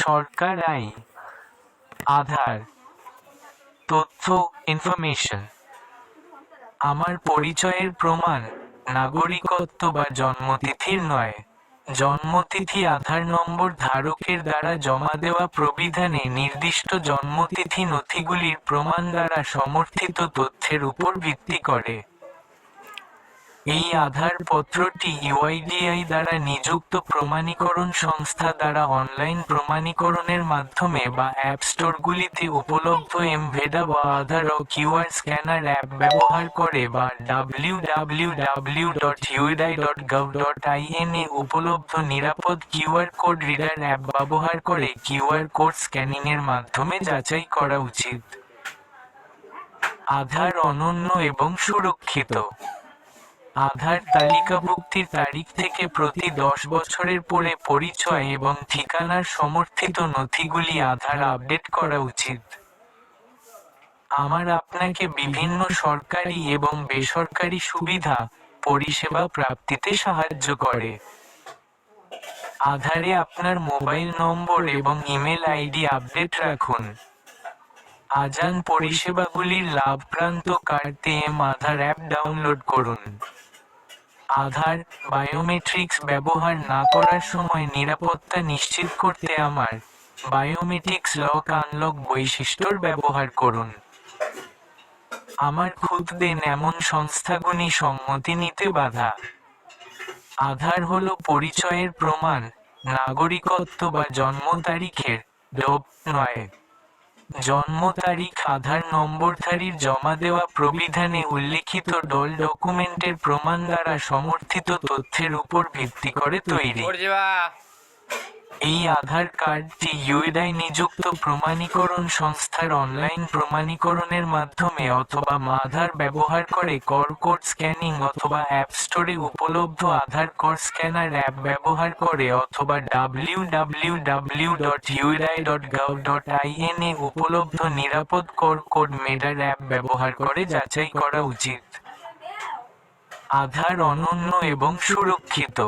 সরকার আইন, আধার, তথ্য, ইনফরমেশন। আমার পরিচয়ের প্রমাণ, নাগরিকত্ব বা জন্মতিথির নয়। জন্মতিথি আধার নম্বর ধারকের দ্বারা জমা দেওয়া প্রবিধানে নির্দিষ্ট জন্মতিথি নথিগুলির প্রমাণ দ্বারা সমর্থিত তথ্যের উপর ভিত্তি করে। এই আধার পত্রটি ইউআইডিআই দ্বারা নিযুক্ত প্রমাণীকরণ সংস্থা দ্বারা অনলাইন প্রমাণীকরণের মাধ্যমে বা অ্যাপ স্টোরগুলিতে উপলব্ধ এমভেডা বা আধার ও কিউআর স্ক্যানার অ্যাপ ব্যবহার করে বা www.uidai.gov.in এ উপলব্ধ নিরাপদ কিউআর কোড রিডার অ্যাপ ব্যবহার করে কিউআর কোড স্ক্যানিংয়ের মাধ্যমে যাচাই করা উচিত। আধার অনন্য এবং সুরক্ষিত। আধার তালিকাভুক্তির তারিখ থেকে প্রতি 10 বছরের পরে পরিচয় এবং ঠিকানার সমর্থিত নথিগুলি আধার আপডেট করা উচিত। আমার আপনাকে বিভিন্ন সরকারি এবং বেসরকারি সুবিধা, পরিষেবা প্রাপ্তিতে সাহায্য করে। আধারে আপনার মোবাইল নম্বর এবং ইমেল আইডি আপডেট রাখুন। আজান পরিষেবাগুলির লাভপ্রান্ত কাটতে আধার অ্যাপ ডাউনলোড করুন। আধার বায়োমেট্রিক্স ব্যবহার না করার সময় নিরাপত্তা নিশ্চিত করতে আমার বায়োমেট্রিক্স লক আনলক বৈশিষ্ট্যর ব্যবহার করুন। আমার খুদ দেন এমন সংস্থাগুলি সম্মতি নিতে বাধা। আধার হলো পরিচয়ের প্রমাণ, নাগরিকত্ব বা জন্ম তারিখের লোভ নয়। জন্ম তারিখ আধার নম্বরধারীর জমা দেওয়া প্রবিধানে উল্লিখিত ডকুমেন্টের প্রমাণ দ্বারা সমর্থিত তথ্যের উপর ভিত্তি করে তৈরি। এই আধার কার্ডটি ইউআইডিআই নিযুক্ত প্রমাণীকরণ সংস্থার অনলাইন প্রমাণীকরণের মাধ্যমে অথবা আধার ব্যবহার করে কোড স্ক্যানিং অথবা অ্যাপ স্টোরে উপলব্ধ আধার কোড স্ক্যানার অ্যাপ ব্যবহার করে অথবা www.uidai.gov.in এ উপলব্ধ নিরাপদ কোড রিডার অ্যাপ ব্যবহার করে যাচাই করা উচিত। আধার অনন্য এবং সুরক্ষিত।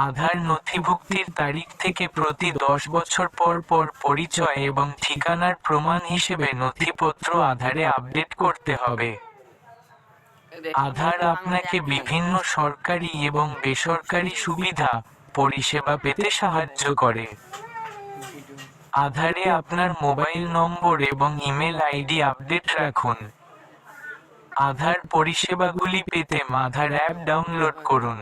আধার নথিভুক্তির তারিখ থেকে প্রতি 10 বছর পর পর পরিচয় এবং ঠিকানার প্রমাণ হিসেবে নথিপত্র আধারে আপডেট করতে হবে। আধার আপনাকে বিভিন্ন সরকারি এবং বেসরকারি সুবিধা, পরিষেবা পেতে সাহায্য করে। আধারে আপনার মোবাইল নম্বর এবং ইমেল আইডি আপডেট রাখুন। আধার পরিষেবাগুলি পেতে আধার অ্যাপ ডাউনলোড করুন।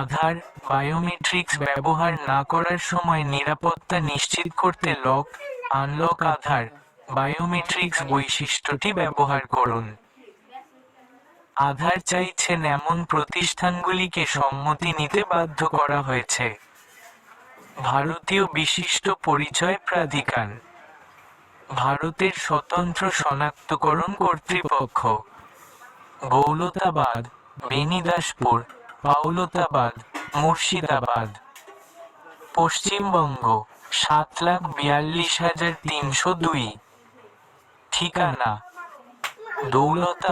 আধার বায়োমেট্রিক্স ব্যবহার না করার সময় নিরাপত্তা নিশ্চিত করতে লক আনলক আধার বায়োমেট্রিক্স বৈশিষ্ট্যটি ব্যবহার করুন। আধার চাইছেন এমন প্রতিষ্ঠানগুলিকে সম্মতি নিতে বাধ্য করা হয়েছে। ভারতীয় বিশিষ্ট পরিচয় প্রাধিকরণ, ভারতের স্বতন্ত্র শনাক্তকরণ কর্তৃপক্ষ, গৌলতাবাদ, বেনিদাসপুর, পাউলতাবাদ, মুর্শিদাবাদ, পশ্চিমবঙ্গ 7,42,302। ঠিকানা: দৌলতা